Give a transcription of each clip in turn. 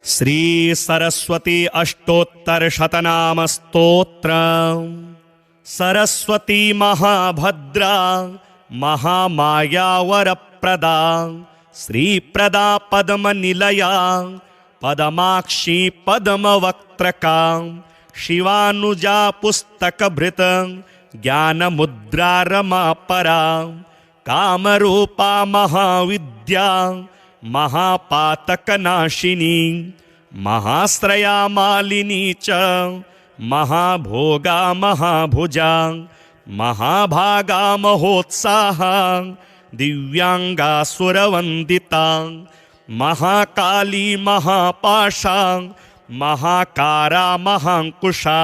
श्री सरस्वती अष्टोत्तर शतनाम स्तोत्र। सरस्वती महाभद्रा महामाया वरप्रदा श्रीप्रदा पद्मनिलया पदमाक्षी पद्मवक्त्रका शिवानुजा पुस्तकभृत ज्ञानमुद्रा रमापरा कामरूपा महाविद्या महापातकनाशिनी महाश्रया मालिनी च महाभोगा महाभुजा महाभागा महोत्साहा दिव्यांगा सुरवंदिता महाकाली महापाशा महाकारा महांकुशा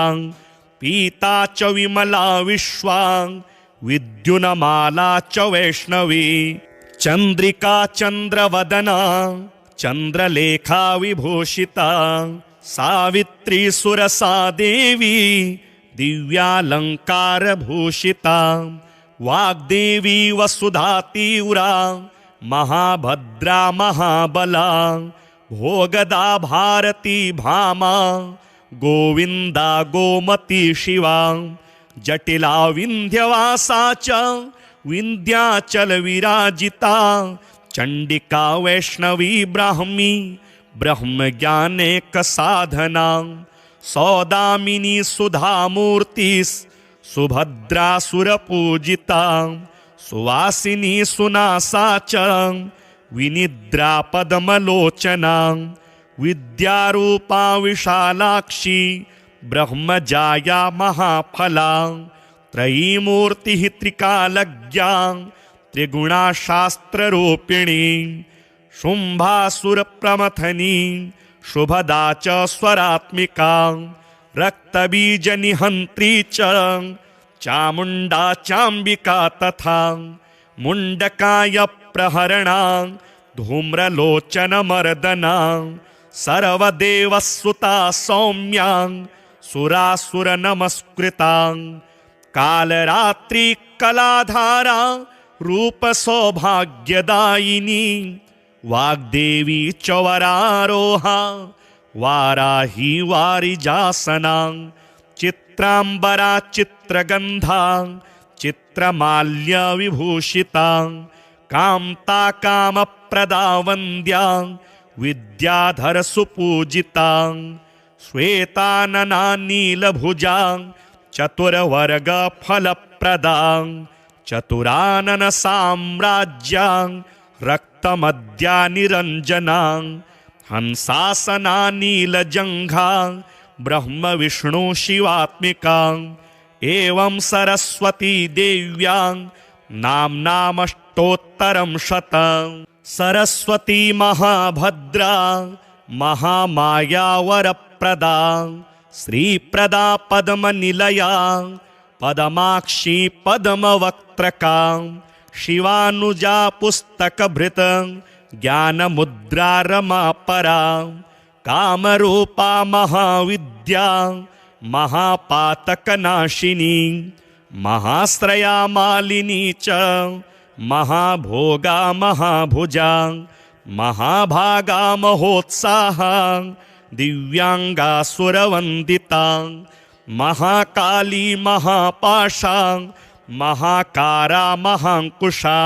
पीता च विमला विश्वा विद्युन्माला च वैष्णवी चंद्रिका चंद्रवदना चंद्रलेखा विभूषिता सावित्री सुरसा देवी दिव्यालंकार भूषिता वाग्देवी वसुधा तीव्रा महाभद्रा महाबला भोगदा भारती भामा गोविंदा गोमती शिवा जटिला विंध्यवासा च विंध्याचल विराजिता चंडिका वैष्णवी ब्राह्मी ब्रह्मज्ञानेक साधना सौदामिनी सुधामूर्तिस् सुभद्रा सुरपूजिता सुवासिनी सुनासा च विनिद्रा पद्मलोचना विद्यारूपा विशालाक्षी ब्रह्मजाया महाफला त्रयीमूर्तिः त्रिकालज्ञा त्रिगुणा शास्त्ररूपिणी शुंभासुरप्रमथनी शुभदा च स्वरात्मिका रक्तबीजनिहंत्री च चामुंडा चांबिका तथा मुंडकाय प्रहरणा धूम्रलोचनमर्दना सर्वदेवसुता सौम्या सुरासुरनमस्कृता कालरात्रि कलाधारा रूप सौभाग्यदायिनी वाग्देवी चवरारोहा वाराही वारिजासना चित्रांबरा चित्रगंधा चित्रमाल्य विभूषिता कामता कामप्रदा वन्द्या विद्याधर सुपूजिता श्वेतानना नीलभुजा चतुर्वर्ग फलप्रदा चतुरानन साम्राज्या रक्तमद्या निरंजना हंसासना नीलजंघा ब्रह्म विष्णु शिवात्मिका एवं सरस्वती देव्या नामनामष्टोत्तरं शतं सरस्वती महाभद्रा महामाया वरप्रदा श्रीप्रदा पद्मनिलया पदमाक्षी पद्मवक्त्रका शिवानुजा पुस्तकभृत ज्ञानमुद्रा रमापरा कामरूपा महाविद्या महापातकनाशिनी महाश्रया मालिनी च महाभोगा महाभुजा महाभागा महोत्साहा दिव्यांगा सुरवंदिता महाकाली महापाशा महाकारा महांकुशा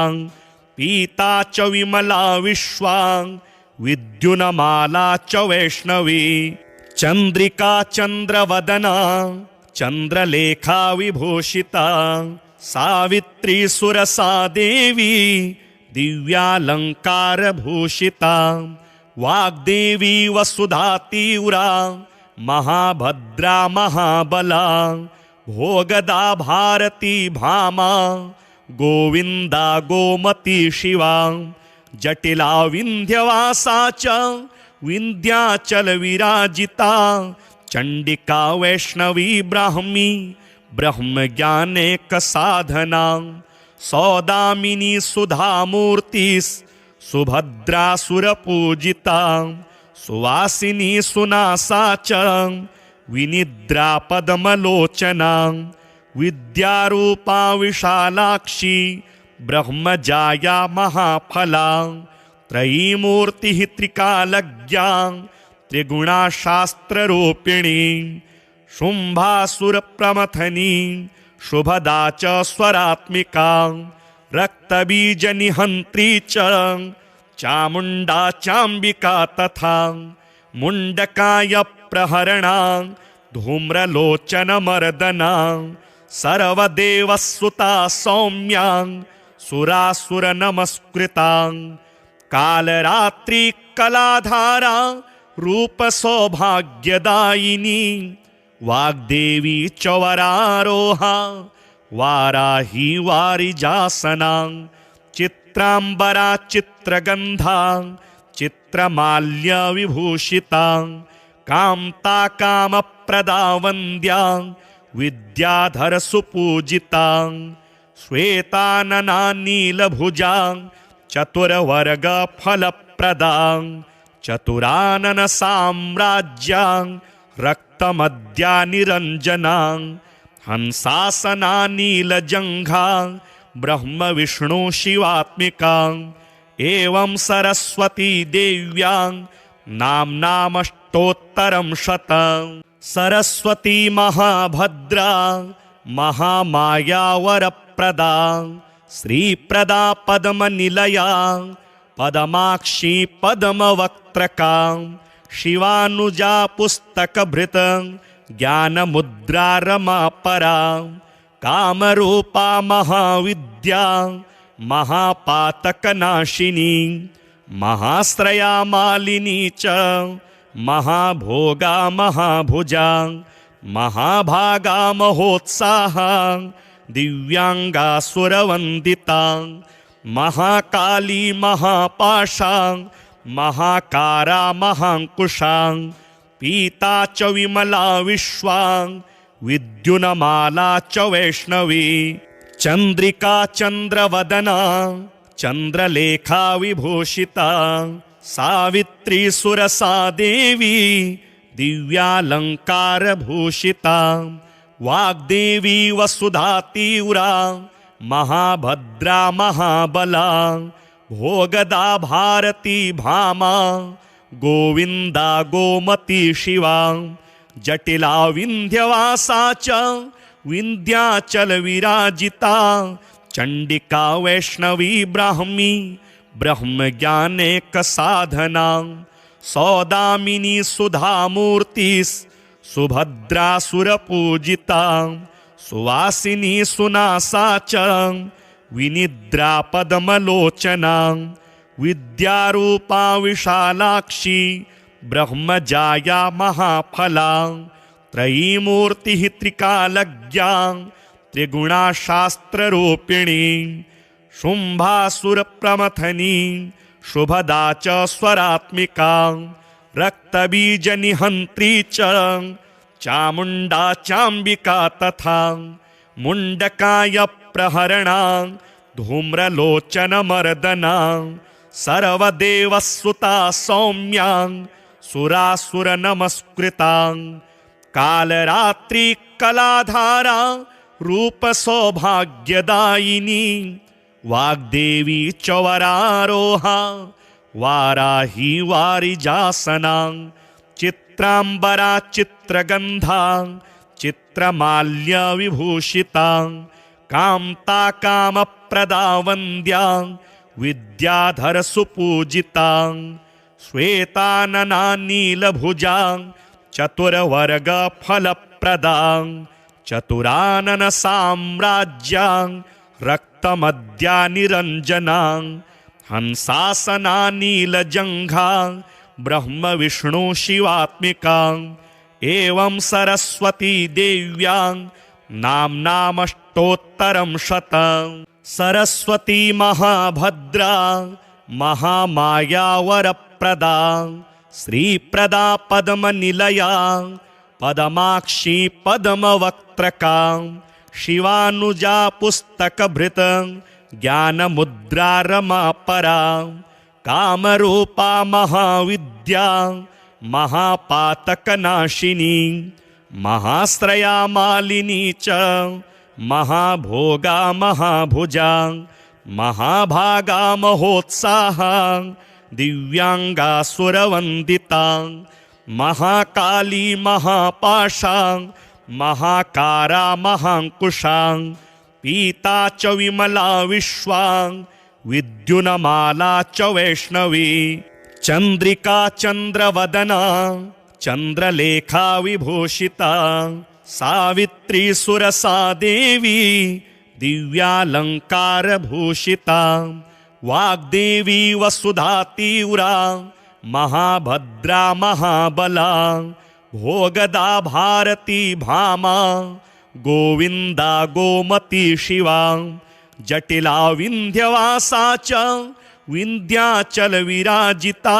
पीता च विमला विश्वा विद्युन्माला च वैष्णवी चंद्रिका चंद्रवदना चंद्रलेखा विभूषिता सावित्री सुरसा देवी दिव्यालंकार भूषिता वाग्देवी वसुधा तीव्रा महाभद्रा महाबला भोगदा भारती भामा गोविंदा गोमती शिवा जटिला विंध्यवासा च विंध्याचल विराजिता चंडिका वैष्णवी ब्राह्मी ब्रह्मज्ञानेक साधना सौदामिनी सुधामूर्तिस् सुभद्रा सुरपूजिता सुवासिनी सुनासा च विनिद्रा पद्मलोचना विद्यारूपा विशालाक्षी ब्रह्मजाया महाफला त्रयीमूर्तिः त्रिकालज्ञा त्रिगुणाशास्त्ररूपिणी शुम्भासुरप्रमथनी शुभदा च स्वरात्मिका रक्तबीजनिहन्त्री च चामुण्डा चाम्बिका तथा मुण्डकाय प्रहरणा धूम्रलोचनमर्दना सर्वदेवसुता सौम्या सुरासुरनमस्कृता कालरात्रि कलाधारा रूपसौभाग्यदायिनी वाग्देवी च वरारोहा वाराही वारिजासना चित्राम्बरा चित्रगन्धा चित्रमाल्यविभूषिता कान्ता कामप्रदा वन्द्या विद्याधरसुपूजिता श्वेतानना नीलभुजा चतुर्वर्गफलप्रदा चतुरानन साम्राज्या रक्तमद्या निरञ्जना हंसासना नीलजङ्घा ब्रह्म विष्णु शिवात्मिका एवं सरस्वती देव्या नाम्नामष्टोत्तरं शतं सरस्वती महाभद्रा महामाया वरप्रदा श्रीप्रदा पद्मनिलया पदमाक्षी पद्मवक्त्रका शिवानुजा पुस्तकभृत ज्ञानमुद्रा रमापरा कामरूपा महाविद्या महापातकनाशिनी महाश्रया मालिनी च महाभोगा महाभुजा महाभागा महोत्साहा दिव्यांगा सुरवंदिता महाकाली महापाशा महाकारा महांकुशा पीता च विमला विश्वा विद्युन्माला च वैष्णवी चंद्रिका चंद्रवदना चंद्रलेखा विभूषिता सावित्री सुरसा देवी दिव्यालंकार भूषिता वाग्देवी वसुधा तीव्रा महाभद्रा महाबला भोगदा भारती भामा गोविंदा गोमती शिवा जटिला विंध्यवासा च विंध्याचल विराजिता चंडिका वैष्णवी ब्राह्मी ब्रह्मज्ञानेक साधना सौदामिनी सुधामूर्तिस् सुभद्रा सुरपूजिता सुवासिनी सुनासा च विनिद्रा पद्मलोचना विद्यारूपा विशालाक्षी ब्रह्मजाया महाफला त्रयीमूर्तिः त्रिकालज्ञा त्रिगुणाशास्त्ररूपिणी शुम्भासुरप्रमथनी शुभदा च स्वरात्मिका रक्तबीजनिहन्त्री च चामुण्डा चाम्बिका तथा मुण्डकाय प्रहरणा धूम्रलोचनमर्दना सर्वदेवसुता सौम्या सुरासुरनमस्कृता कालरात्रि कलाधारा रूपसौभाग्यदायिनी वाग्देवी च वरारोहा वाराही वारिजासना चित्राम्बरा चित्रगन्धा चित्रमाल्यविभूषिता कान्ता कामप्रदा वन्द्या विद्याधरसुपूजिता श्वेतानना नीलभुजा चतुर्वर्गफलप्रदा चतुरानन साम्राज्या रक्तमद्या निरञ्जना हंसासना नीलजङ्घा ब्रह्म विष्णु शिवात्मिका एवं सरस्वती देव्या नाम्नामष्टोत्तरं शतं सरस्वती महाभद्रा महामाया वरप्रदा श्रीप्रदा पद्मनिलया पदमाक्षी पद्मवक्त्रका शिवानुजा पुस्तकभृत ज्ञानमुद्रा रमापरा कामरूपा महाविद्या महापातकनाशिनी महाश्रया मालिनी च महाभोगा महाभुजा महाभागा महोत्साहा दिव्यांगा सुरवंदिता महाकाली महापाशां महाकारा महांकुशां पीता च विमला विश्वां विद्युन्माला च वैष्णवी चंद्रिका चंद्रवदना चंद्रलेखा विभूषिता सावित्री सुरसा देवी दिव्यालंकारभूषिता वाग्देवी वसुधा तीव्रा महाभद्रा महाबला भोगदा भारती भामा गोविंदा गोमती शिवा जटिला विंध्यवासा च विंध्याचल विराजिता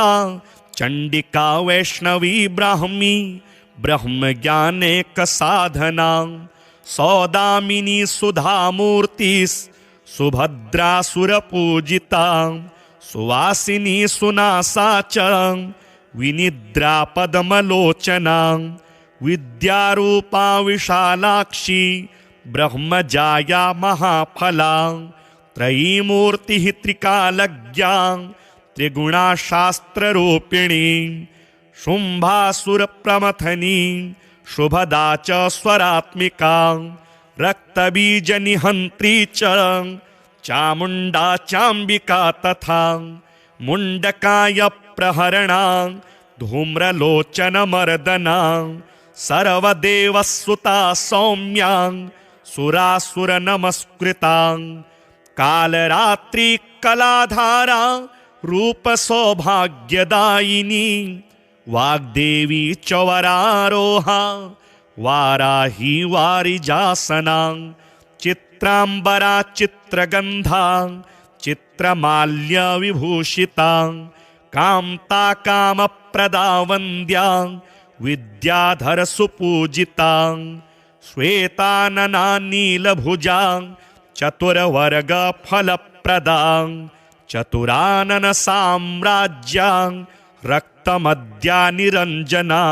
चंडिका वैष्णवी ब्राह्मी ब्रह्मज्ञानेक साधना सौदामिनी सुधामूर्तिस् सुभद्रा सुरपूजिता सुवासिनी सुनासा च विनिद्रा पद्मलोचना विद्यारूपा विशालाक्षी ब्रह्मजाया महाफला त्रयीमूर्तिः त्रिकालज्ञा त्रिगुणा शास्त्ररूपिणी शुंभासुरप्रमथनी शुभदा च स्वरात्मिका रक्तबीजनिहन्त्री च चामुण्डा चाम्बिका तथा मुण्डकाय प्रहरणा धूम्रलोचनमर्दना सर्वदेवसुता सौम्या सुरासुरनमस्कृता कालरात्रि कलाधारा रूपसौभाग्यदायिनी वाग्देवी च वरारोहा वाराही वारिजासना चित्रांबरा चित्रगंधा चित्रमाल्य विभूषिता कामता कामप्रदा वन्द्या विद्याधर सुपूजिता श्वेतानना नीलभुजा चतुर्वर्ग फलप्रदा चतुरानन साम्राज्या रक्तमद्या निरंजना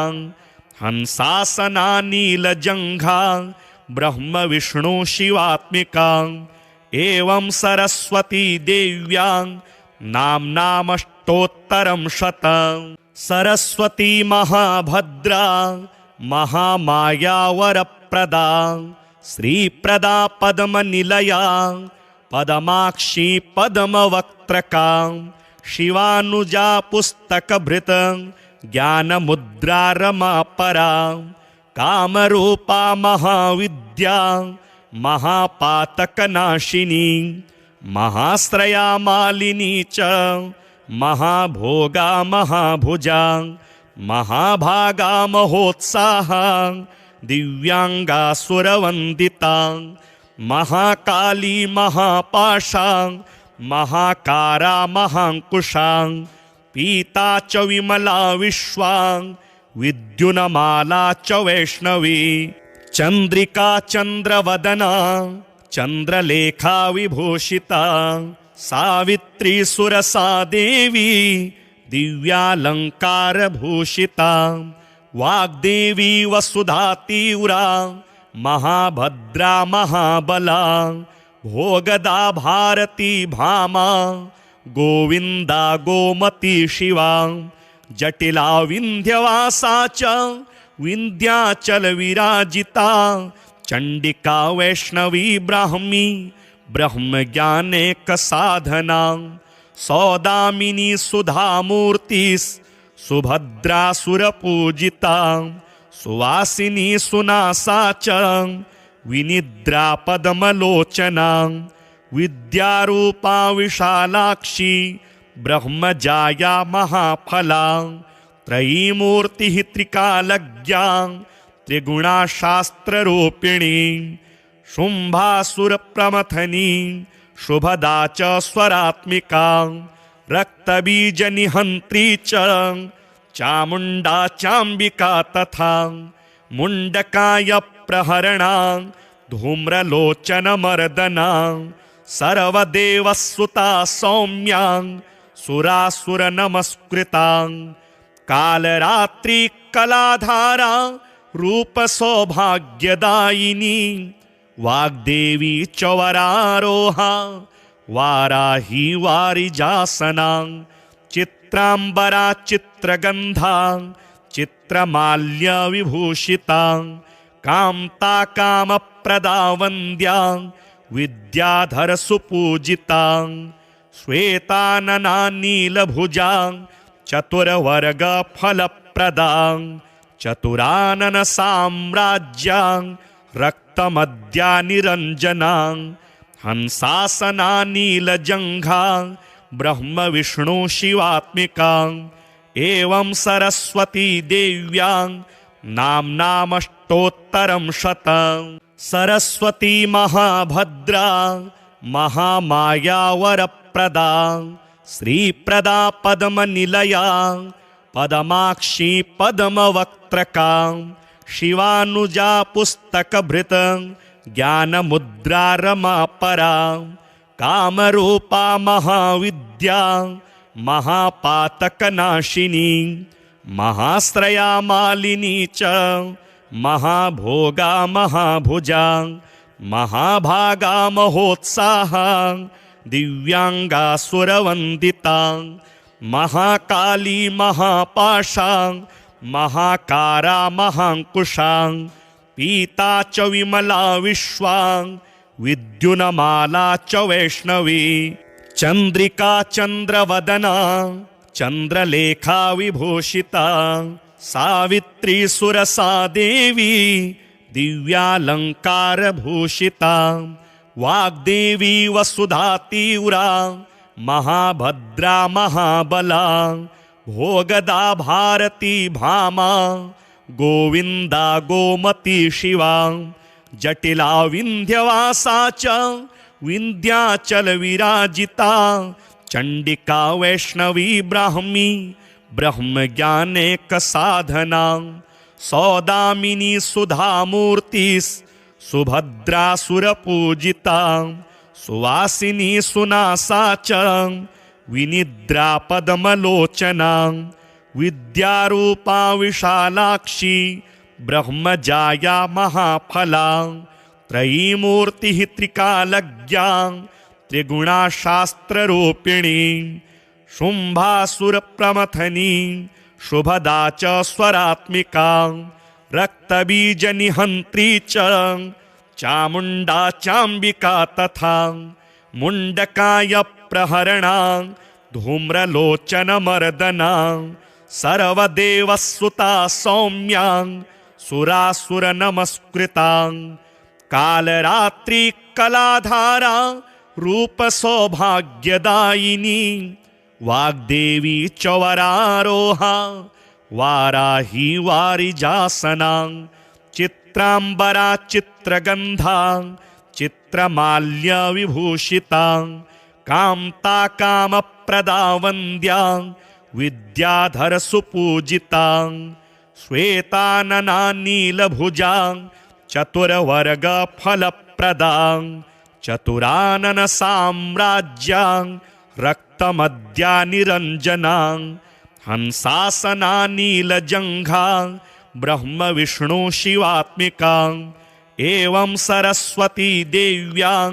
हंसासना नीलजंघा ब्रह्म विष्णु शिवात्मिका एवं सरस्वती देव्यां नाम्नामष्टोत्तरं शतं सरस्वती महाभद्रा महामाया वरप्रदा श्रीप्रदा पद्मनिलया पदमाक्षी पद्मवक्त्रका शिवानुजा पुस्तकभृत ज्ञानमुद्रा रमापरा कामरूपा महाविद्या महापातकनाशिनी महाश्रया मालिनी च महाभोगा महाभुजा महाभागा महोत्साहा दिव्यांगा सुरवंदिता महाकाली महापाशा महाकारा महांकुशां पीता च विमला विश्वां विद्युन्माला च वैष्णवी चंद्रिका चंद्रवदना चंद्रलेखा विभूषिता सावित्री सुरसा देवी दिव्यालंकारभूषिता वाग्देवी वसुधा तीव्रा महाभद्रा महाबला भोगदा भारती भामा गोविंदा गोमती शिवा जटिला विंध्यवासा च विंध्याचल विराजिता चंडिका वैष्णवी ब्राह्मी ब्रह्मज्ञानेक साधना सौदामिनी सुधामूर्तिस् सुभद्रा सुरपूजिता सुवासिनी सुनासा च विनिद्रा पद्मलोचना विद्यारूपा विशालाक्षी ब्रह्मजाया महाफला त्रयीमूर्तिः त्रिकालज्ञा त्रिगुणा शास्त्ररूपिणी शुंभासुरप्रमथनी शुभदा च स्वरात्मिका रक्तबीजनिहन्त्री च चामुण्डा चाम्बिका तथा मुण्डकाय प्रहरणा धूम्रलोचनमर्दना सर्वदेवसुता सौम्या सुरासुरनमस्कृता कालरात्रि कलाधारा रूपसौभाग्यदायिनी वाग्देवी च वरारोहा वाराही वारिजासना चित्रांबरा चित्रगंधा चित्रमाल्यविभूषितां कान्ता कामप्रदा वन्द्यां विद्याधरसुपूजितां श्वेतानना नीलभुजां चतुर्वर्गफलप्रदां चतुरानन साम्राज्यां रक्तमद्या निरञ्जनां हंसासना नीलजङ्घां ब्रह्म विष्णु शिवात्मिकां एवं सरस्वती देव्यां नाम्नामष्टोत्तरं शतं सरस्वती महाभद्रा महामाया वरप्रदा श्रीप्रदा पद्मनिलया पद्माक्षी पद्मवक्त्रका शिवानुजा पुस्तकभृत ज्ञानमुद्रा रमापरा कामरूपा महाविद्या महापातकनाशिनी महाश्रया मालिनी च महाभोगा महाभुजा महाभागा महोत्साहा दिव्यांगा सुरवंदिता महाकाली महापाशा महाकारा महांकुशा पीता च विमला विश्वा विद्युन्माला च वैष्णवी चंद्रिका चंद्रवदना चंद्रलेखा विभूषिता सावित्री सुरसा देवी दिव्यालंकार भूषिता वाग्देवी वसुधा तीव्रा महाभद्रा महाबला भोगदा भारती भामा गोविंदा गोमती शिवा जटिला विंध्यवासा च विंध्याचल विराजिता चंडिका वैष्णवी ब्राह्मी ब्रह्मज्ञानेक साधना सौदामिनी सुधामूर्तिस् सुभद्रा सुरपूजिता सुवासिनी सुनासा च विनिद्रा पद्मलोचना विद्यारूपा विशालाक्षी ब्रह्मजाया महाफला त्रयीमूर्तिः त्रिकालज्ञा त्रिगुणा शास्त्ररूपिणी शुंभासुरप्रमथनी शुभदा च स्वरात्मिका रक्तबीजनिहंत्री च चामुंडा चांबिका तथा मुंडकाय प्रहरणा धूम्रलोचनमर्दना सर्वदेवसुता सौम्या सुरासुरनमस्कृता कालरात्रि कलाधारा रूपसौभाग्यदायिनी वाग्देवी चवरारोहा वाराही वारिजासना चित्रांबरा चित्रगंधा चित्रमाल्यविभूषिता कांता कामप्रदा वन्द्या विद्याधरसुपूजिता श्वेतानना नीलभुजा चतुर्वर्गफलप्रदा चतुरानन साम्राज्यां रक्तमद्या निरञ्जना हंसासना नीलजङ्घा ब्रह्म विष्णु शिवात्मिका एवं सरस्वती देव्यां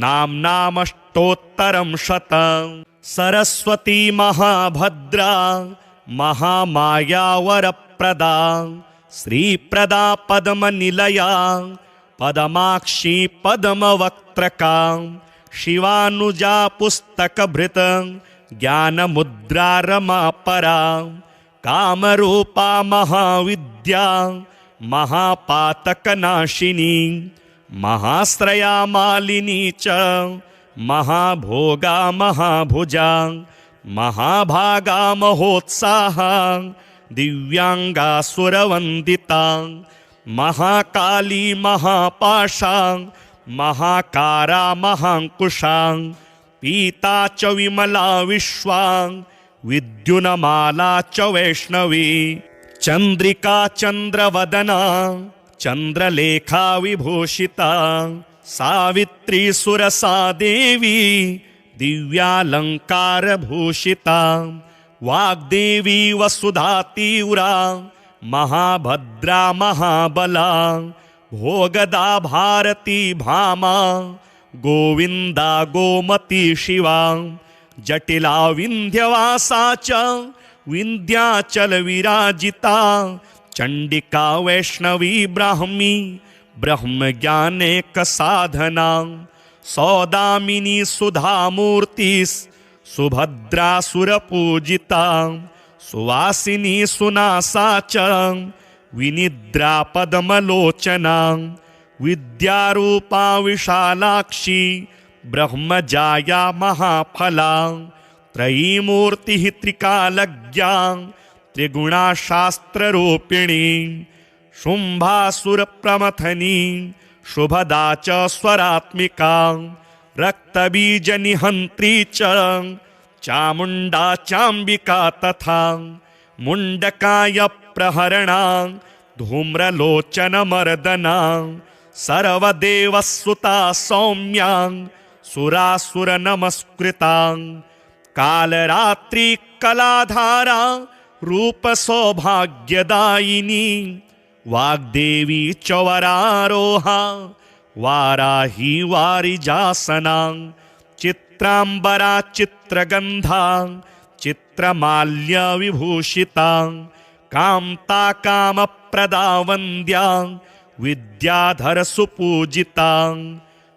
नाम्नामष्टोत्तरं शतं सरस्वती महाभद्रा महामाया वरप्रदा श्रीप्रदा पद्मनिलया पद्माक्षी पद्मवक्त्रका शिवानुजा पुस्तकभृत ज्ञानमुद्रा रमापरा कामरूपा महाविद्या महापातकनाशिनी महाश्रया मालिनी च महाभोगा महाभुजा महाभागा महोत्साहा दिव्यांगा सुरवंदिता महाकाली महापाशा महाकारा महांकुशा पीता च विमला विश्वा विद्युन्माला च वैष्णवी चंद्रिका चंद्रवदना चंद्रलेखा विभूषिता सावित्री सुरसा देवी दिव्यालंकार भूषिता वाग्देवी वसुधा तीव्रा महाभद्रा महाबला भोगदा भारती भामा गोविंदा गोमती शिवा जटिला विंध्यवासा च विंध्याचल विराजिता चंडिका वैष्णवी ब्राह्मी ब्रह्मज्ञानेक साधना सौदामिनी सुधामूर्तिस् सुभद्रासुरपूजिता सुवासिनी सुनासा च विनिद्रा पद्मलोचना विद्यारूपा विशालाक्षी ब्रह्मजाया महाफला त्रयीमूर्तिः त्रिकालज्ञा त्रिगुणा शास्त्ररूपिणी शुंभासुरप्रमथनी शुभदा च स्वरात्मिका रक्तबीजनिहन्त्री च चामुण्डा चाम्बिका तथा मुण्डकाय प्रहरणा धूम्रलोचनमर्दना सर्वदेवसुता सौम्या सुरासुरनमस्कृता कालरात्रि कलाधारा रूपसौभाग्यदायिनी वाग्देवी च वरारोहा वाराही वारिजासना चित्रांबरा चित्रगंधा चित्रमाल्यविभूषिता कामता कामप्रदा वन्द्या विद्याधर सुपूजिता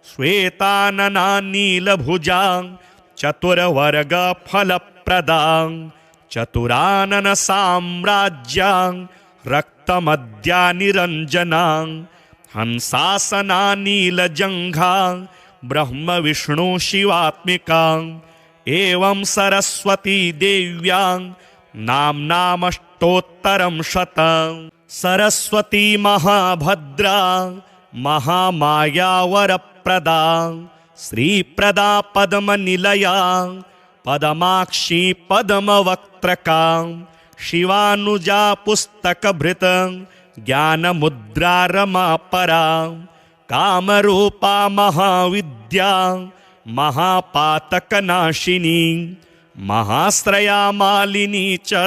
श्वेतानना नीलभुजा चतुर्वर्ग फलप्रदा चतुरानन साम्राज्या रक्तमद्या निरंजना हंसासना नीलजंघा ब्रह्म विष्णु शिवात्मिका एवं सरस्वती देव्या नाम्नामष्टोत्तरं शतं सरस्वती महाभद्रा महामाया वरप्रदा श्रीप्रदा पद्मनिलया पदमाक्षी पद्मवक्त्रका शिवानुजा पुस्तकभृत ज्ञानमुद्रा रमापरा कामरूपा महाविद्या महापातकनाशिनी महाश्रया मालिनी च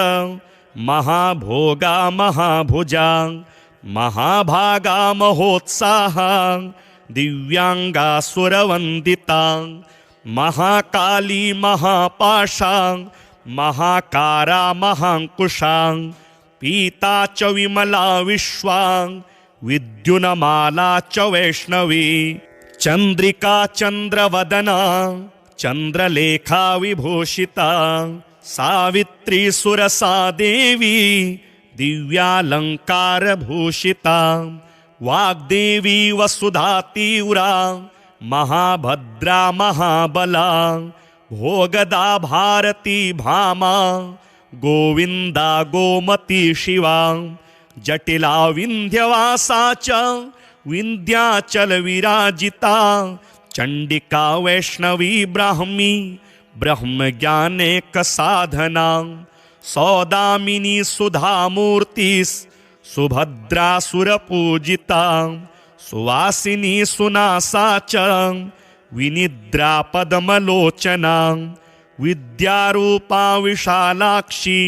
महाभोगा महाभुजा महाभागा महोत्साहा दिव्यांगा सुरवंदिता महाकाली महापाशा महाकारा महांकुशा पीता च विमला विश्वा विद्युन्माला च वैष्णवी चंद्रिका चंद्रवदना चंद्रलेखा विभूषिता सावित्री सुरसा देवी दिव्यालंकार भूषिता वाग्देवी वसुधा तीव्रा महाभद्रा महाबला भोगदा भारती भामा गोविंदा गोमती शिवा जटिला विंध्यवासा च विंध्याचल विराजिता चंडिका वैष्णवी ब्राह्मी ब्रह्मज्ञानेक साधना सौदामिनी सुधामूर्तिस् सुभद्रासुरपूजिता सुवासिनी सुनासा च विनिद्रा पद्मलोचना विद्यारूपा विशालाक्षी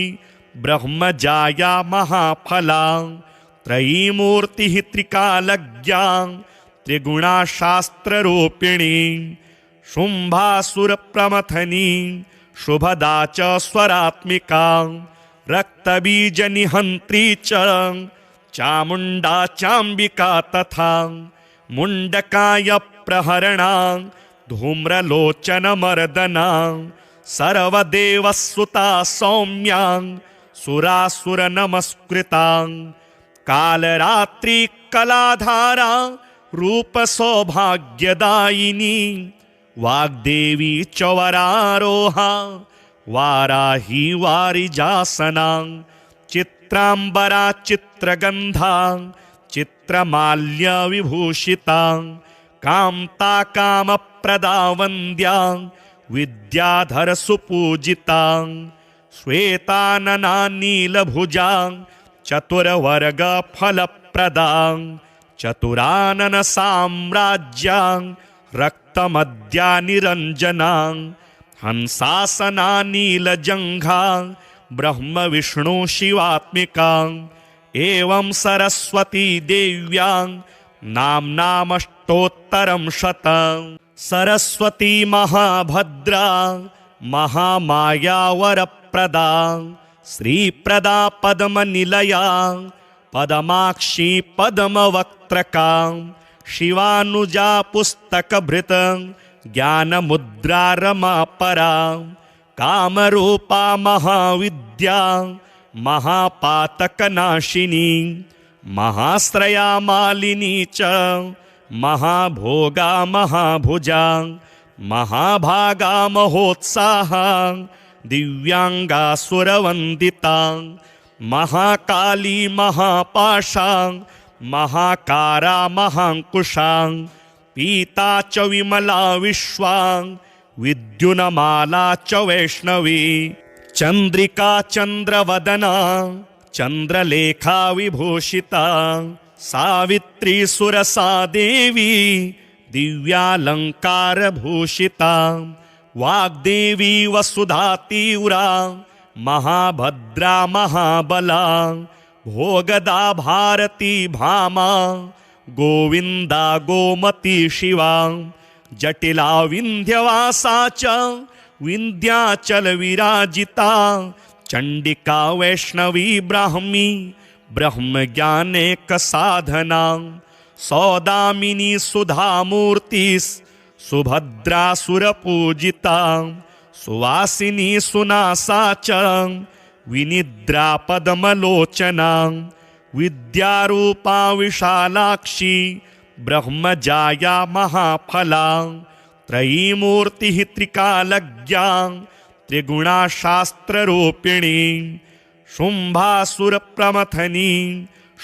ब्रह्मजाया महाफला त्रयीमूर्तिः त्रिकालज्ञा त्रिगुणा शास्त्ररूपिणी शुंभासुरप्रमथनी शुभदा च स्वरात्मिका रक्तबीजनिहन्त्री च चामुण्डा चाम्बिका तथा मुण्डकाय प्रहरणा धूम्रलोचनमर्दना सर्वदेवसुता सौम्या सुरासुरनमस्कृता कालरात्रि कलाधारा रूपसौभाग्यदायिनी वाग्देवी च वरारोहा वाराही वारिजासना चित्रांबरा चित्रगंधा चित्रमाल्यविभूषिता कामता कामप्रदा वन्द्या विद्याधर सुपूजिता श्वेतानना नीलभुजा चतुर्वर्ग फलप्रदा चतुरानन साम्राज्या रक्तमद्या निरंजना हंसासना नीलजंघा ब्रह्म विष्णु शिवात्मिका एवं सरस्वती देव्या नाम्नामष्टोत्तरं शतं सरस्वती महाभद्रा महामाया वरप्रदा श्रीप्रदा पद्मनिलया पदमाक्षी पद्मवक्त्रका शिवानुजा पुस्तकभृत ज्ञानमुद्रा रमापरा कामरूपा महाविद्या महापातकनाशिनी महाश्रया मालिनी च महाभोगा महाभुजा महाभागा महोत्साहा दिव्यांगा सुरवंदिता महाकाली महापाशा महाकारा महांकुशा पीता च विमला विश्वा विद्युन्माला च वैष्णवी चंद्रिका चंद्रवदना चंद्रलेखा विभूषिता सावित्री सुरसा देवी दिव्यालंकार भूषिता वाग्देवी वसुधा तीव्रा महाभद्रा महाबला भोगदा भारती भामा गोविंदा गोमती शिवा जटिला विंध्यवासा च विंध्याचल विराजिता चंडिका वैष्णवी ब्राह्मी ब्रह्मज्ञानेक साधना सौदामिनी सुधामूर्तिस् सुभद्रा सुरपूजिता सुवासिनी सुनासा च विनिद्रा पद्मलोचना विद्यारूपा विशालाक्षी ब्रह्मजाया महाफला त्रयीमूर्तिः त्रिकालज्ञा त्रिगुणा शास्त्ररूपिणी शुंभासुरप्रमथनी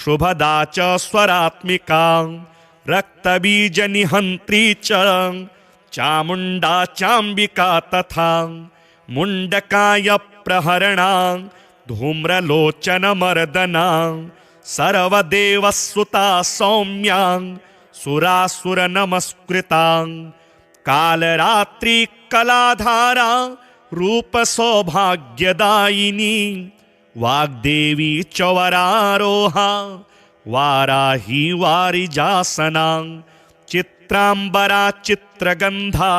शुभदा च स्वरात्मिका रक्तबीजनिहंत्री च चामुंडा चांबिका तथा मुंडकाय प्रहरणा धूम्रलोचनमर्दना सर्वदेवसुता सौम्या सुरासुरनमस्कृता कालरात्रि कलाधारा रूपसौभाग्यदायिनी वाग्देवी च वरारोहा वाराही वारिजासना चित्रांबरा चित्रगंधा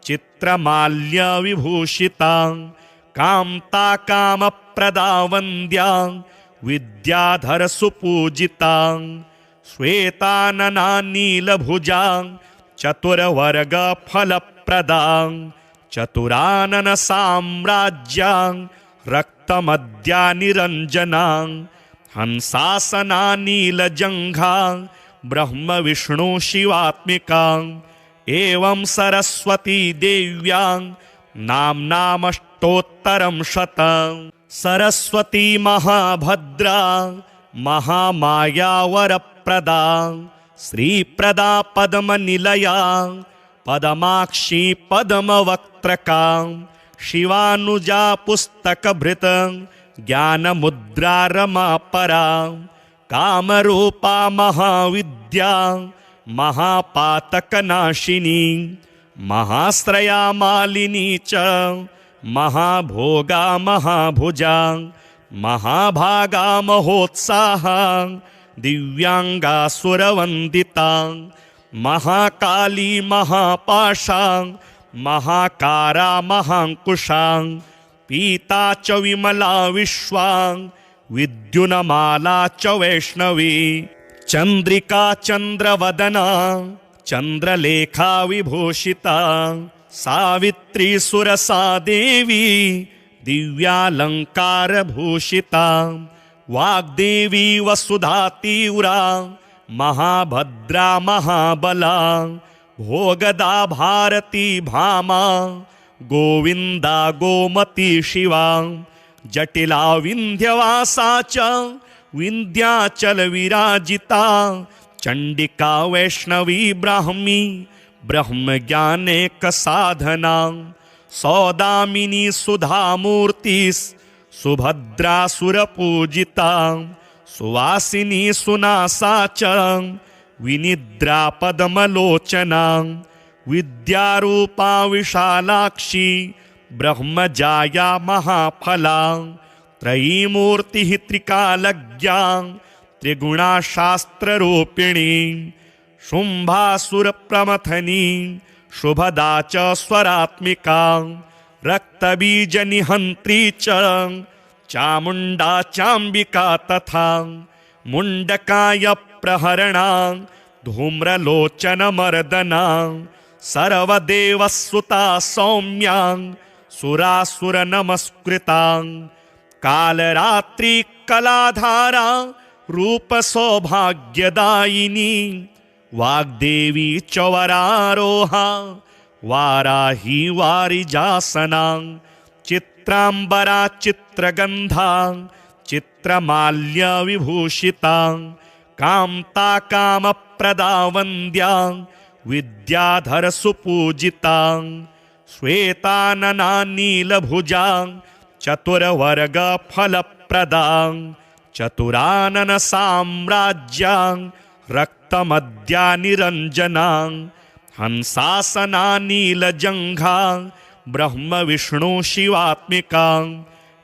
चित्रमाल्य विभूषिता कामता कामप्रदा वन्द्या विद्याधर सुपूजिता श्वेतानना नीलभुजा चतुर्वर्ग फलप्रदा चतुरानन साम्राज्या रक्तमद्या निरंजना हंसासना नीलजंघा ब्रह्म विष्णु शिवात्मिका एवं सरस्वती देव्या नाम्नामष्टोत्तरं शतं सरस्वती महाभद्रा महामाया वरप्रदा श्रीप्रदा पद्मनिलया पदमाक्षी पद्मवक्त्रका शिवानुजा पुस्तकभृत ज्ञानमुद्रा रमापरा कामरूपा महाविद्या महापातकनाशिनी महाश्रया मालिनी च महाभोगा महाभुजा महाभागा महोत्साहा दिव्यांगा सुरवंदिता महाकाली महापाशा महाकारा महांकुशा पीता च विमला विश्वा विद्युन्माला च वैष्णवी चंद्रिका चंद्रवदना चंद्रलेखा विभूषिता सावित्री सुरसा देवी दिव्यालंकार भूषिता वाग्देवी वसुधा तीव्रा महाभद्रा महाबला भोगदा भारती भामा गोविंदा गोमती शिवा जटिला विंध्यवासा च विंध्याचल विराजिता चंडिका वैष्णवी ब्राह्मी ब्रह्मज्ञानेक साधना सौदामिनी सुधामूर्तिस् सुभद्रा सुरपूजिता सुवासिनी सुनासा च विनिद्रा पद्मलोचना विद्यारूपा विशालाक्षी ब्रह्मजाया महाफला त्रयीमूर्तिः त्रिकालज्ञा त्रिगुणा शास्त्ररूपिणी शुंभासुरप्रमथनी शुभदा च स्वरात्मिका रक्तबीजनिहंत्री च चामुण्डा चाम्बिका तथा मुण्डकाय प्रहरणा धूम्रलोचनमर्दना सर्वदेवसुता सौम्या सुरासुरनमस्कृता कालरात्रिकलाधारा रूपसौभाग्यदायिनी वाग्देवी च वरारोहा वाराही वारिजासना चित्राम्बरा चित्रगन्धा चित्रमाल्यविभूषिता कान्ता कामप्रदा वन्द्या विद्याधरसुपूजिता श्वेतानना नीलभुजा चतुर्वर्गफलप्रदा चतुरानन साम्राज्या रक्तमद्या निरञ्जना हंसासना नीलजङ्घा ब्रह्म विष्णु शिवात्मिका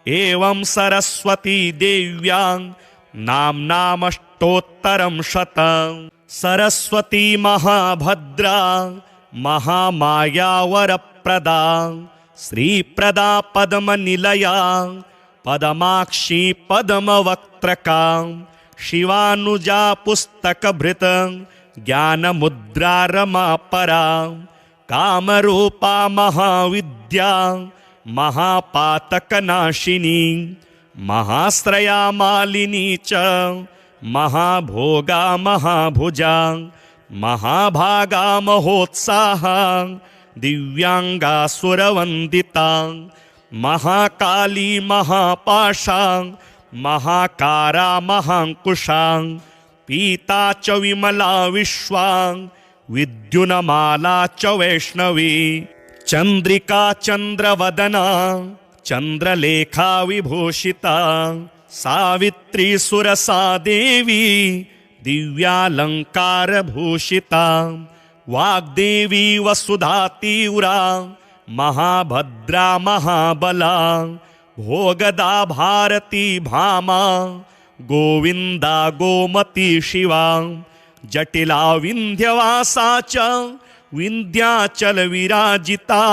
एवं सरस्वती देव्या नाम्नामष्टोत्तरं शतं सरस्वती महाभद्रा महामाया वरप्रदा श्रीप्रदा पद्मनिलया पदमाक्षी पद्मवक्त्रका शिवानुजा पुस्तकभृत ज्ञानमुद्रा रमापरा कामरूपा महाविद्या महापातकनाशिनी महाश्रया मालिनी च महाभोगा महाभुजा महाभागा महोत्साहा दिव्यांगा सुरवंदिता महाकाली महापाशा महाकारा महांकुशा पीता च विमला विश्वा विद्युन्माला च वैष्णवी चंद्रिका चंद्रवदना चंद्रलेखा विभूषिता सावित्री सुरसा देवी दिव्यालंकार भूषिता वाग्देवी वसुधा तीव्रा महाभद्रा महाबला भोगदा भारती भामा गोविंदा गोमती शिवा जटिला विंध्यवासा च विंध्याचल विराजिता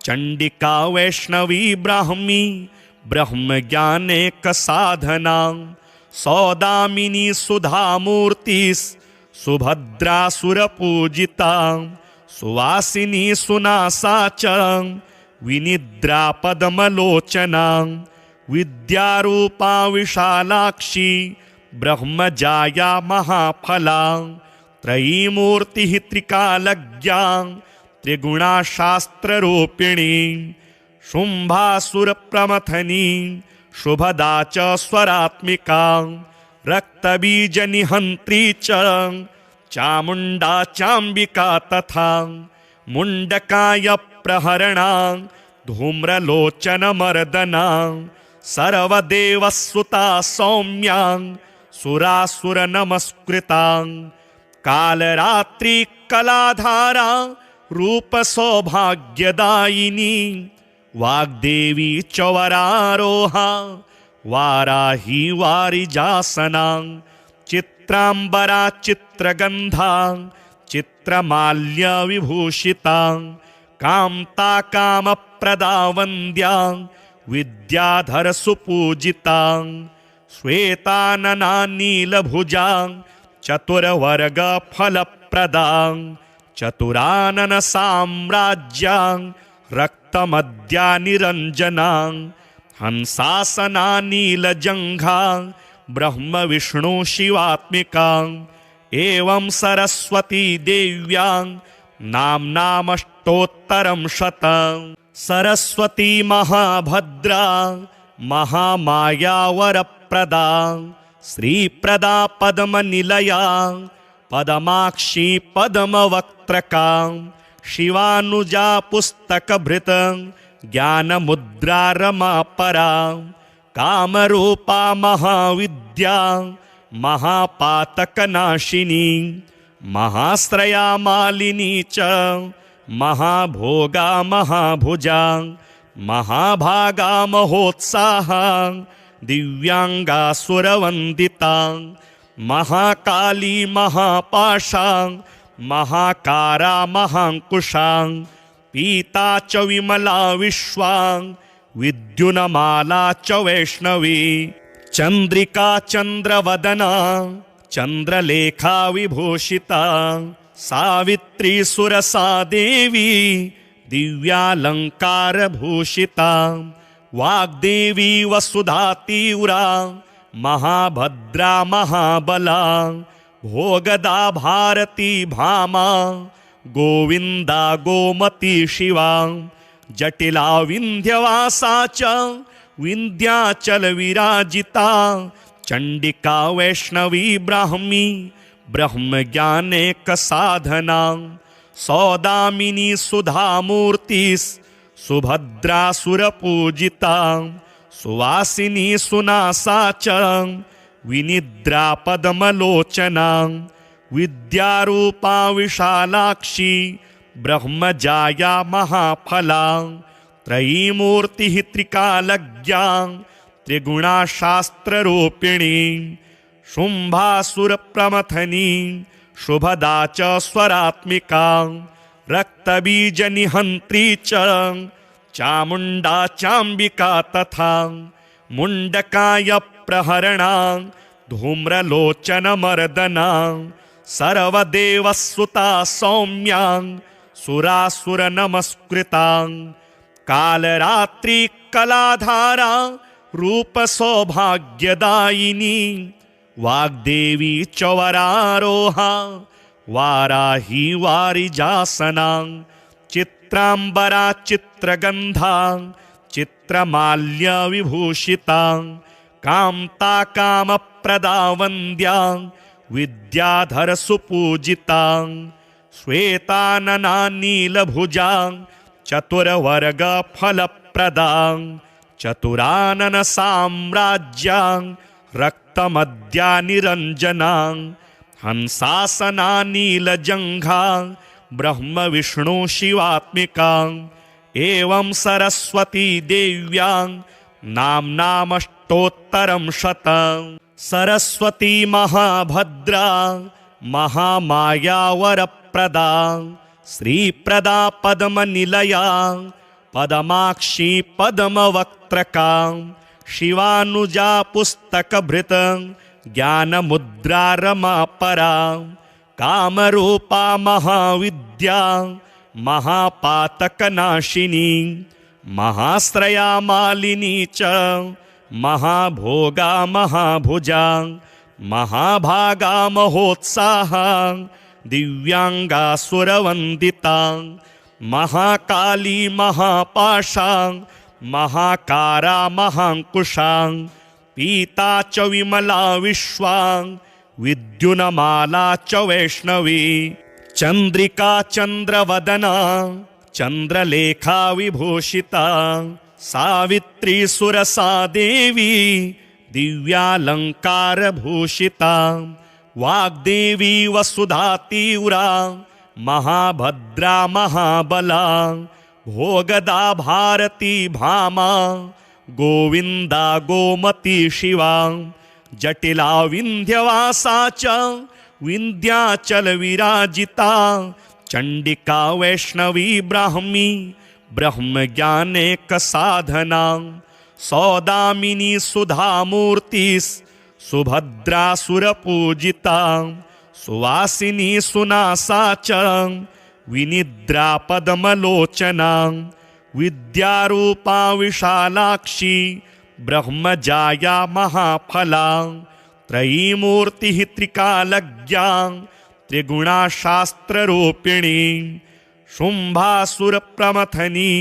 चंडिका वैष्णवी ब्राह्मी ब्रह्मज्ञानेक साधना सौदामिनी सुधामूर्तिस् सुभद्रा सुरपूजिता सुवासिनी सुनासा च विनिद्रा पद्मलोचना विद्यारूपा विशालाक्षी ब्रह्मजाया महाफला त्रयीमूर्तिः त्रिकालज्ञा त्रिगुणा शास्त्ररूपिणी शुंभासुरप्रमथनी शुभदा च स्वरात्मिका रक्तबीजनिहन्त्री च चामुण्डा चाम्बिका तथा मुण्डकाय प्रहरणा धूम्रलोचनमर्दना सर्वदेवसुता सौम्या सुरासुरनमस्कृता कालरात्रिकलाधारा रूपसौभाग्यदायिनी वाग्देवी च वरारोहा वाराही वारिजासना चित्राम्बरा चित्रगन्धा चित्रमाल्यविभूषिता कान्ता कामप्रदा वन्द्या विद्याधरसुपूजिता श्वेतानना नीलभुजा चतुर्वर्गफलप्रदा चतुरानन साम्राज्या रक्तमद्या निरञ्जना हंसासना नीलजङ्घा ब्रह्म विष्णु शिवात्मिका एवं सरस्वती देव्या नाम्नामष्टोत्तरं शतं सरस्वती महाभद्रा महामाया वरप्रदा श्रीप्रदा पद्मनिलया पदमाक्षी पद्मवक्त्रका शिवानुजा पुस्तकभृत ज्ञानमुद्रा रमापरा कामरूपा महाविद्या महापातकनाशिनी महाश्रया मालिनी च महाभोगा महाभुजा महाभागा महोत्साहा दिव्यांगा सुरवंदिता महाकाली महापाशा महाकारा महांकुशा पीता च विमला विश्वा विद्युन्माला च वैष्णवी चंद्रिका चंद्रवदना चंद्रलेखा विभूषिता सावित्री सुरसा देवी दिव्यालंकार भूषिता वाग्देवी वसुधा तीव्रा महाभद्रा महाबला भोगदा भारती भामा गोविंदा गोमती शिवा जटिला विंध्यवासा च विंध्याचल विराजिता चंडिका वैष्णवी ब्राह्मी ब्रह्मज्ञानेक साधना सौदामिनी सुधामूर्तिस् सुभद्रा सुरपूजिता सुवासिनी सुनासा च विनिद्रा पद्मलोचना विद्यारूपा विशालाक्षी ब्रह्मजाया महाफला त्रयीमूर्तिः त्रिकालज्ञा त्रिगुणा शास्त्ररूपिणी शुंभासुरप्रमथनी शुभदा च स्वरात्मिका रक्तबीजनिहन्त्री च चामुण्डा चाम्बिका तथा मुण्डकाय प्रहरणा धूम्रलोचनमर्दना सर्वदेवसुता सौम्या सुरासुरनमस्कृता कालरात्रि कलाधारा रूपसौभाग्यदायिनी वाग्देवी च वरारोहा वाराही वारिजासना चित्रांबरा चित्रगंधा चित्रमाल्य विभूषिता कामता कामप्रदा वन्द्या विद्याधर सुपूजिता श्वेतानना नीलभुजा चतुर्वर्ग फलप्रदा चतुरानन साम्राज्या रक्तमद्या निरंजना हंसासना नीलजंघा ब्रह्म विष्णु शिवात्मिका एवं सरस्वती देव्या नाम्नामष्टोत्तरं शतं सरस्वती महाभद्रा महामाया वरप्रदा श्रीप्रदा पद्मनिलया पद्माक्षी पद्मवक्त्रका शिवानुजा पुस्तकभृत ज्ञानमुद्रा रमापरा कामरूपा महाविद्या महापातकनाशिनी महाश्रया मालिनी च महाभोगा महाभुजा महाभागा महोत्साहा दिव्यांगा सुरवंदिता महाकाली महापाशा महाकारा महांकुशा पीता च विमला विश्वा विद्युन्माला च वैष्णवी चंद्रिका चंद्रवदना चंद्रलेखा विभूषिता सावित्री सुरसा देवी दिव्यालंकार भूषिता वाग्देवी वसुधा तीव्रा महाभद्रा महाबला भोगदा भारती भामा गोविंदा गोमती शिवा जटिला विंध्यवासा च विंध्याचल विराजिता चंडिका वैष्णवी ब्राह्मी ब्रह्मज्ञानेक साधना सौदामिनी सुधामूर्तिस् सुभद्रा सुरपूजिता सुवासिनी सुनासा च विनिद्रा पद्मलोचना विद्यारूपा विशालाक्षी ब्रह्मजाया महाफला त्रयीमूर्तिः त्रिकालज्ञा त्रिगुणा शास्त्ररूपिणी शुंभासुरप्रमथनी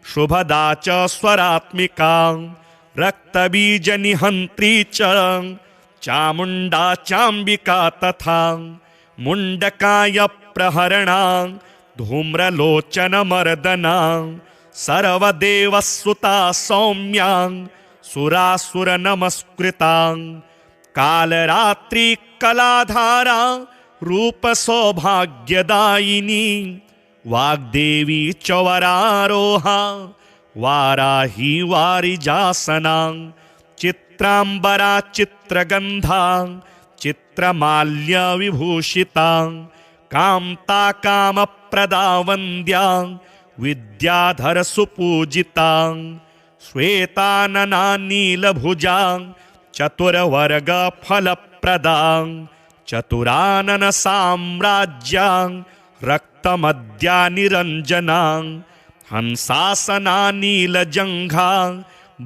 शुभदा च स्वरात्मिका रक्तबीजनिहन्त्री च चामुण्डा चाम्बिका तथा मुण्डकाय प्रहरणा धूम्रलोचनमर्दना सर्वदेवसुता सौम्या सुरासुरनमस्कृता कालरात्रि कलाधारा रूपसौभाग्यदायिनी वाग्देवी च वरारोहा वाराही वारिजासना चित्रांबरा चित्रगंधा चित्रमाल्य विभूषिता कामता कामप्रदा वन्द्या विद्याधर सुपूजिता श्वेतानना नीलभुजा चतुर्वर्गफलप्रदा चतुरानन साम्राज्या रक्तमद्या निरञ्जना हंसासना नीलजङ्घा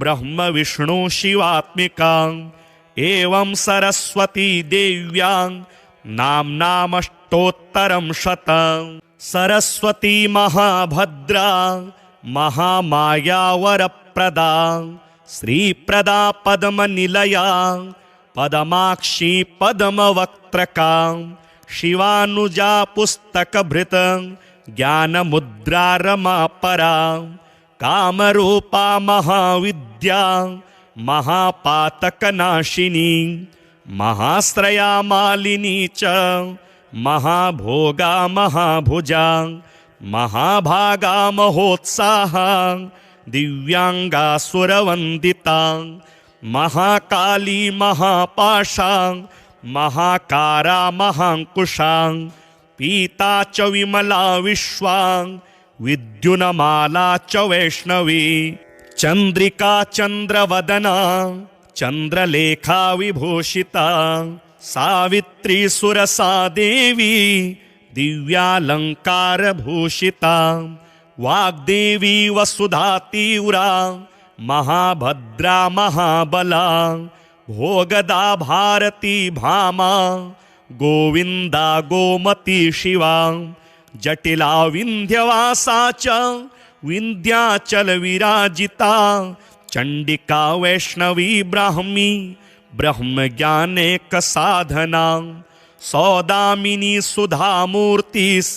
ब्रह्म विष्णु शिवात्मिका एवं सरस्वती देव्या नाम्नामष्टोत्तरं शतं सरस्वती महाभद्रा महामाया वरप्रदा श्रीप्रदा पद्मनिलया पदमाक्षी पद्मवक्त्रका शिवानुजा पुस्तकभृत ज्ञानमुद्रा रमापरा कामरूपा महाविद्या महापातकनाशिनी महाश्रया मालिनी च महाभोगा महाभुजा महाभागा महोत्साहा दिव्यांगा सुरवंदिता महाकाली महापाशा महाकारा महांकुशा पीता च विमला विश्वा विद्युन्माला च वैष्णवी चंद्रिका चंद्रवदना चंद्रलेखा विभूषिता सावित्री सुरसा देवी दिव्यालंकार भूषिता वाग्देवी वसुधा तीव्रा महाभद्रा महाबला भोगदा भारती भामा गोविंदा गोमती शिवा जटिला विंध्यवासा च विंध्याचल विराजिता चंडिका वैष्णवी ब्राह्मी ब्रह्मज्ञानेक साधना सौदामिनी सुधामूर्तिस्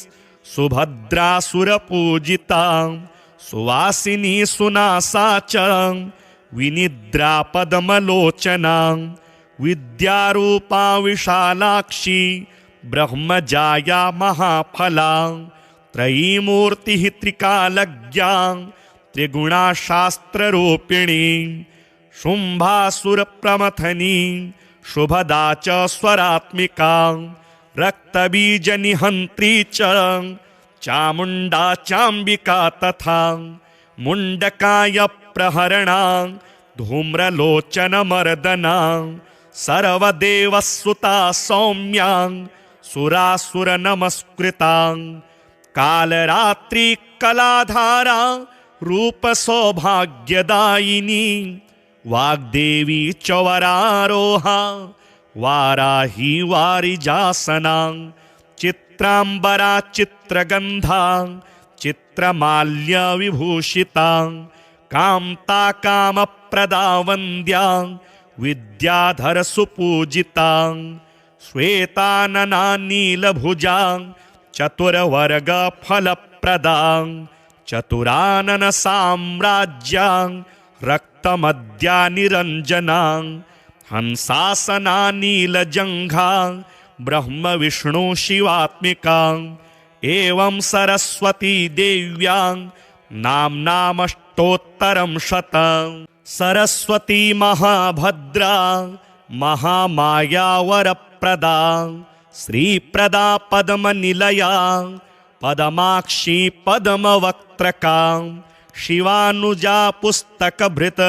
सुभद्रा सुरपूजिता सुवासिनी सुनासा च विनिद्रा पद्मलोचना विद्यारूपा विशालाक्षी ब्रह्मजाया महाफला त्रयीमूर्तिः त्रिकालज्ञा त्रिगुणा शास्त्ररूपिणी शुंभासुरप्रमथनी शुभदा च स्वरात्मिका रक्तबीजनिहन्त्री च चामुण्डा चाम्बिका तथा मुण्डकाय प्रहरणा धूम्रलोचनमर्दना सर्वदेवसुता सौम्या सुरासुरनमस्कृता कालरात्रि कलाधारा रूपसौभाग्यदायिनी वाग्देवी चवरारोहा वाराही वारिजासना चित्रांबरा चित्रगंधा चित्रमाल्य विभूषिता कामता कामप्रदा वन्द्या विद्याधर सुपूजिता श्वेतानना नीलभुजा चतुर्वर्ग फलप्रदा चतुरानन साम्राज्या रक्तमद्या निरञ्जना हंसासना नीलजङ्घा ब्रह्म विष्णु शिवात्मिका एवं सरस्वती देव्या नाम्नामष्टोत्तरं शतं सरस्वती महाभद्रा महामाया वरप्रदा श्रीप्रदा पद्मनिलया पदमाक्षी पद्मवक्त्रका शिवानुजा पुस्तकभृत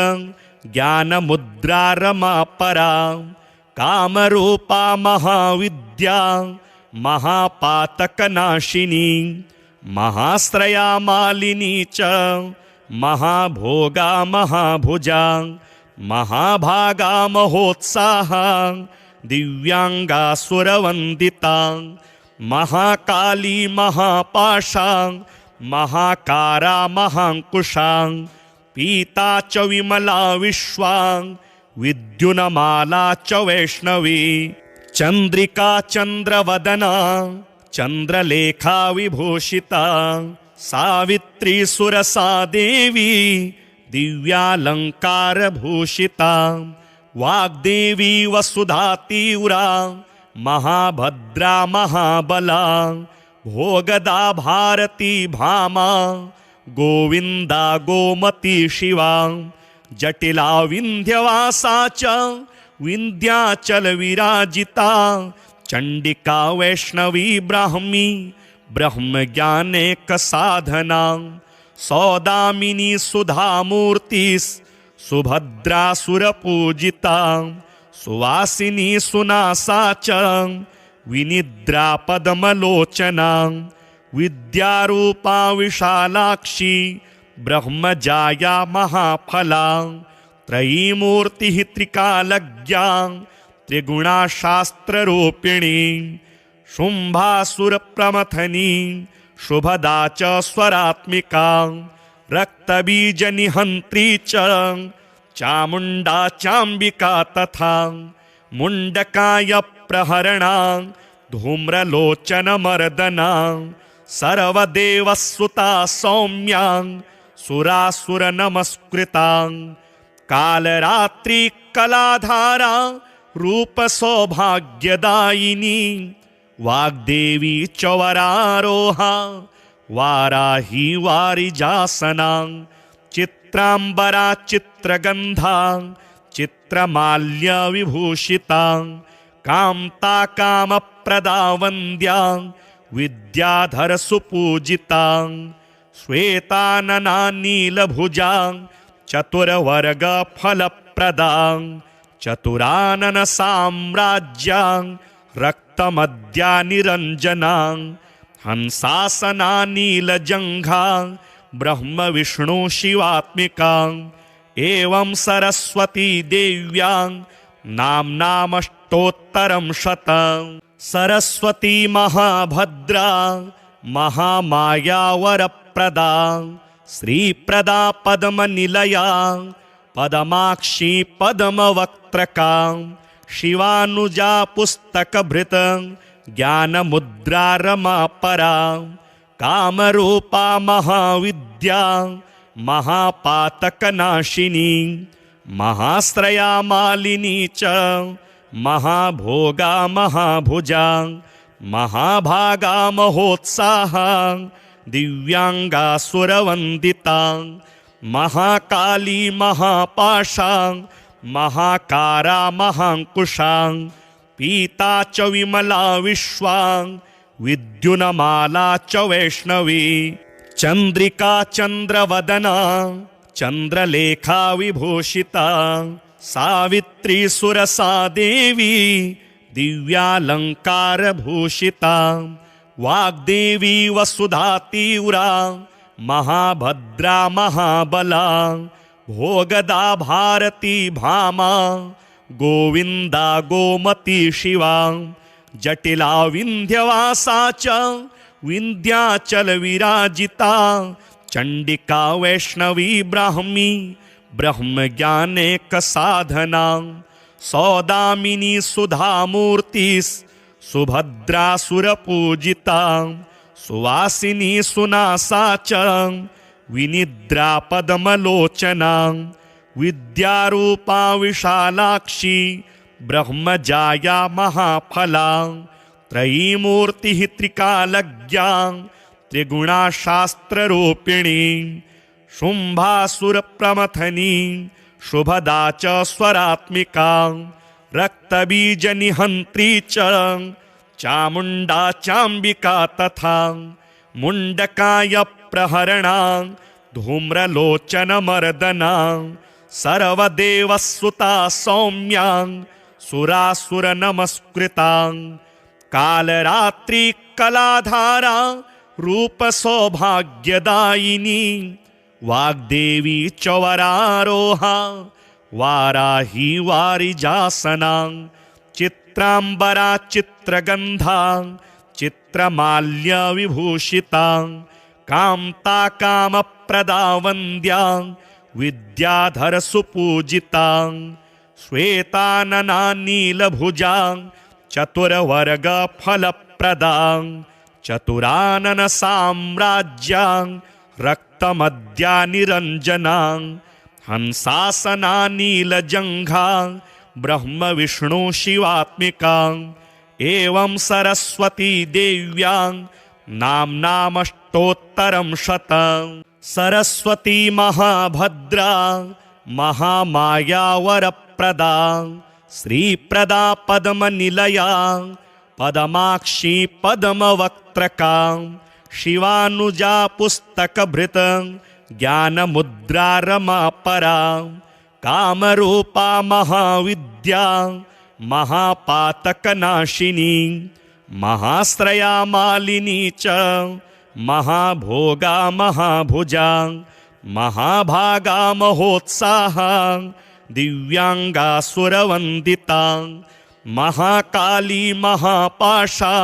ज्ञानमुद्रा रमापरा कामरूपा महाविद्या महापातकनाशिनी महाश्रया मालिनी च महाभोगा महाभुजा महाभागा महोत्साहा दिव्यांगा सुरवंदिता महाकाली महापाशा महाकारा महांकुशा पीता च विमला विश्वा विद्युन्माला च वैष्णवी चंद्रिका चंद्रवदना चंद्रलेखा विभूषिता सावित्री सुरसा देवी दिव्यालंकार भूषिता वाग्देवी वसुधा तीव्रा महाभद्रा महाबला भोगदा भारती भामा गोविंदा गोमती शिवा जटिला विंध्यवासा च विंध्याचल विराजिता चंडिका वैष्णवी ब्राह्मी ब्रह्मज्ञानेक साधना सौदामिनी सुधामूर्तिस् सुभद्रासुरपूजिता सुवासिनी सुनासा च विनिद्रा पद्मलोचना विद्यारूपा विशालाक्षी ब्रह्मजाया महाफला त्रयीमूर्तिः त्रिकालज्ञा त्रिगुणा शास्त्ररूपिणी शुम्भासुरप्रमथनी शुभदा च स्वरात्मिका रक्तबीजनिहन्त्री च चामुण्डा चाम्बिका तथा मुण्डकाय प्रहरणा धूम्रलोचनमर्दना सर्वदेवसुता सौम्या सुरासुरनमस्कृता कालरात्रि कलाधारा रूपसौभाग्यदायिनी वाग्देवी चवरारोहा वाराही वारिजासना चित्रांबरा चित्रगंधा चित्रमाल्यविभूषिता कामता कामप्रदा वन्द्या विद्याधरसुपूजिता श्वेतानना नीलभुजा चतुर्वर्गफलप्रदा चतुरानन साम्राज्या रक्तमद्या निरंजना हंसासना नीलजंघा ब्रह्म विष्णु शिवात्मिका एवं सरस्वती देव्या नाम्नामष्टोत्तरं शतं सरस्वती महाभद्रा महामाया वरप्रदा श्रीप्रदा पद्मनिलया पद्माक्षी पद्मवक्त्रका शिवानुजा पुस्तकभृत ज्ञानमुद्रा रमापरा कामरूपा महाविद्या महापातकनाशिनी महाश्रया मालिनी च महाभोगा महाभुजा महाभागा महोत्साहा दिव्यांगा सुरवंदिता महाकाली महापाशा महाकारा महांकुशा पीता च विमला विश्वा विद्युन्माला च वैष्णवी चंद्रिका चंद्रवदना चंद्रलेखा विभूषिता सावित्री सुरसा देवी दिव्यालंकार भूषिता वाग्देवी वसुधा तीव्रा महाभद्रा महाबला भोगदा भारती भामा गोविंदा गोमती शिवा जटिला विंध्यवासा च विंध्याचल विराजिता चंडिका वैष्णवी ब्राह्मी ब्रह्मज्ञानेक साधना सौदामिनी सुधामूर्तिस् सुभद्रासुरपूजिता सुवासिनी सुनासा च विनिद्रा पद्मलोचना विद्यारूपा विशालाक्षी ब्रह्मजाया महाफला त्रयीमूर्तिः त्रिकालज्ञा त्रिगुणा शास्त्ररूपिणी शुम्भासुरप्रमथनी शुभदा च स्वरात्मिका रक्तबीजनिहन्त्री च चामुण्डा चाम्बिका तथा मुण्डकाय प्रहरणा धूम्रलोचनमर्दना सर्वदेवसुता सौम्या सुरासुरनमस्कृता कालरात्रि कलाधारा रूपसौभाग्यदायिनी वाग्देवी चवरारोहा वाराही वारिजासना चित्रांबरा चित्रगंधा चित्रमाल्यविभूषिता कामता कामप्रदा वन्द्या विद्याधरसुपूजिता श्वेतानना नीलभुजा चतुर्वर्गफलप्रदा चतुरानन साम्राज्या रक्तमद्या निरंजना हंसासना नीलजंघा ब्रह्म विष्णु शिवात्मिका एवं सरस्वती देव्या नाम्नामष्टोत्तरं शतं सरस्वती महाभद्रा महामाया वरप्रदा श्रीप्रदा पद्मनिलया पद्माक्षी पद्मवक्त्रका शिवानुजा पुस्तकभृत ज्ञानमुद्रा रमा परा कामरूपा महाविद्या महापातकनाशिनी महाश्रया मालिनी च महाभोगा महाभुजा महाभागा महोत्साहा दिव्यांगा सुरवंदिता महाकाली महापाशा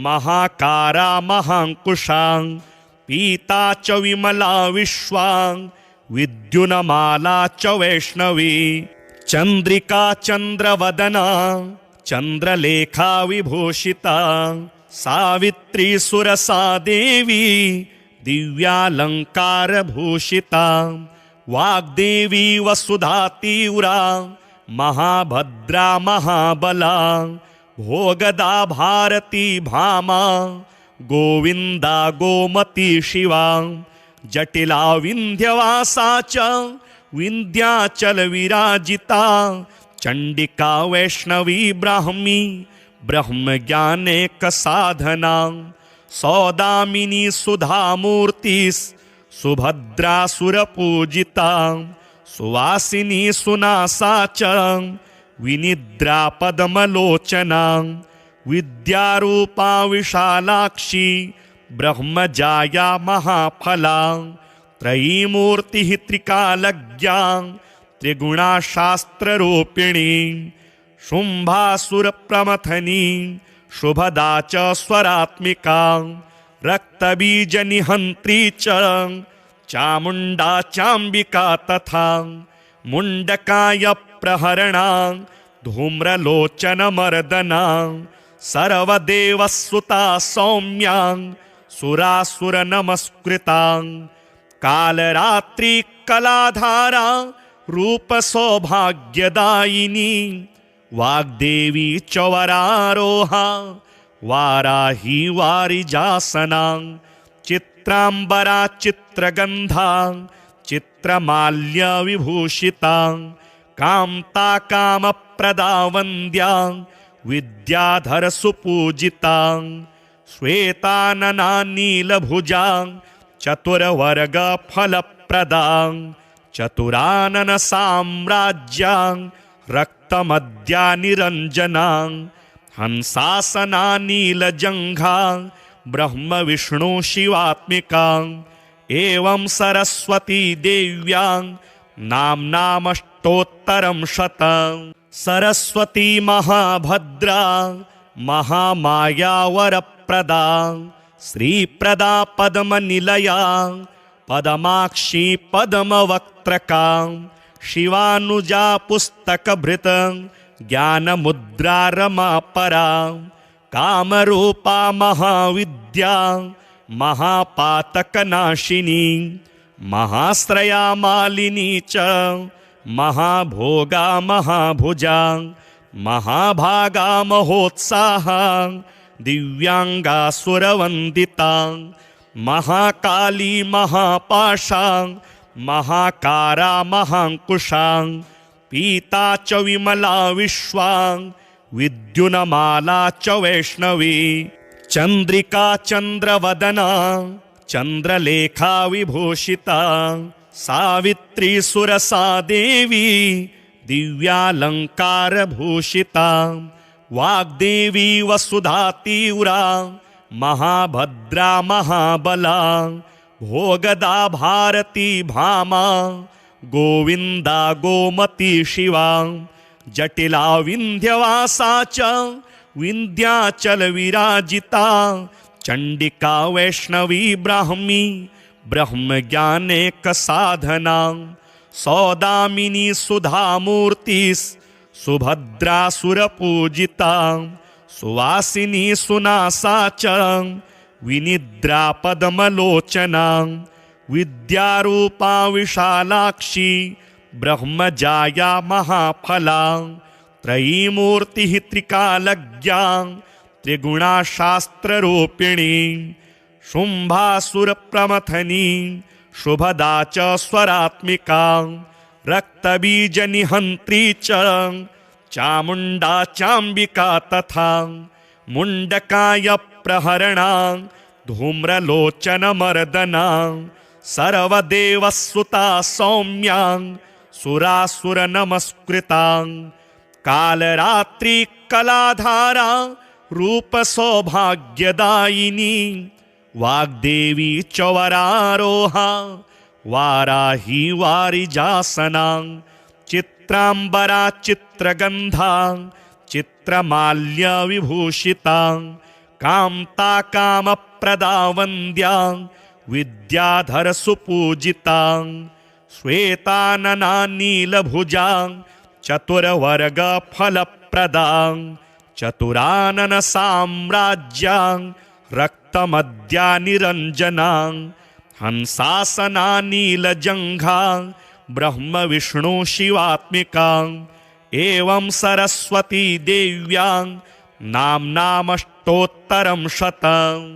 महाकारा महांकुशा पीता च विमला विश्वा विद्युन्माला च वैष्णवी चंद्रिका चंद्रवदना चंद्रलेखा विभूषिता सावित्री सुरसा देवी दिव्यालंकार भूषिता वाग्देवी वसुधा तीव्रा महाभद्रा महाबला भोगदा भारती भामा गोविंदा गोमती शिवा जटिला विंध्यवासा च विंध्याचल विराजिता चंडिका वैष्णवी ब्राह्मी ब्रह्मज्ञानेक साधना सौदामिनी सुधामूर्तिस् सुभद्रा सुरपूजिता सुवासिनी सुनासा च विनिद्रा पद्मलोचना विद्यारूपा विशालाक्षी ब्रह्मजाया महाफला त्रयीमूर्तिः त्रिकालज्ञा त्रिगुणा शास्त्ररूपिणी शुंभासुरप्रमथनी शुभदा च स्वरात्मिका रक्तबीजनिहंत्री च चामुंडा चांबिका तथा मुंडकाय प्रहरणा धूम्रलोचनमर्दना सर्वदेवसुता सौम्या सुरासुरनमस्कृता कालरात्रि कलाधारा रूपसौभाग्यदायिनी वाग्देवी च वरारोहा वाराही वारिजासना चित्रांबरा चित्रगंधा चित्रमाल्य विभूषिता कामता कामप्रदा वन्द्या विद्याधर सुपूजिता श्वेतानना नीलभुजा चतुर्वर्ग फलप्रदा चतुरानन साम्राज्या रक्तमद्या निरंजना हंसासना नीलजंघा ब्रह्म विष्णु शिवात्मिका एवं सरस्वती देव्या नामनामष्टोत्तरं शतं सरस्वती महाभद्रा महामाया वरप्रदा श्रीप्रदा पद्मनिलया पदमाक्षी पद्मवक्त्रका शिवानुजा पुस्तकभृत ज्ञानमुद्रा रमा परा कामरूपा महाविद्या महापातकनाशिनी महाश्रया मालिनी च महाभोगा महाभुजा महाभागा महोत्साहा दिव्यांगा सुरवंदिता महाकाली महापाशा महाकारा महांकुशा पीता च विमला विश्वा विद्युन्माला च वैष्णवी चंद्रिका चंद्रवदना चंद्रलेखा विभूषिता सावित्री सुरसा देवी दिव्यालंकार भूषिता वाग्देवी वसुधा तीव्रा महाभद्रा महाबला भोगदा भारती भामा गोविंदा गोमती शिवा जटिला विंध्यवासा च विंध्याचल विराजिता चंडिका वैष्णवी ब्राह्मी ब्रह्मज्ञानेक साधना सौदामिनी सुधामूर्तिस् सुभद्रा सुरपूजिता सुवासिनी सुनासा च विनिद्रा पद्मलोचना विद्यारूपा विशालाक्षी ब्रह्मजाया महाफला त्रयीमूर्तिः त्रिकालज्ञा त्रिगुणा शास्त्ररूपिणी शुंभासुरप्रमथनी शुभदा च स्वरात्मिका रक्तबीजनिहंत्री च चामुंडा चांबिका तथा मुंडकाय प्रहरणा धूम्रलोचनमर्दना सर्वदेवसुता सौम्यां सुरासुरनमस्कृतां कालरात्रिकलाधारा रूपसौभाग्यदायिनी वाग्देवी च वरारोहा वाराही वारिजासनां चित्रांबरा चित्रगन्धां चित्रमाल्यविभूषितां कान्ता कामप्रदा वन्द्यां विद्याधरसुपूजितां श्वेतानना नीलभुजां चतुर्वर्गफलप्रदां चतुरानन साम्राज्यां रक्तमद्या निरञ्जनां हंसासना नीलजङ्घां ब्रह्म विष्णु शिवात्मिकां एवं सरस्वती देव्यां नाम्नामष्टोत्तरं शतम्।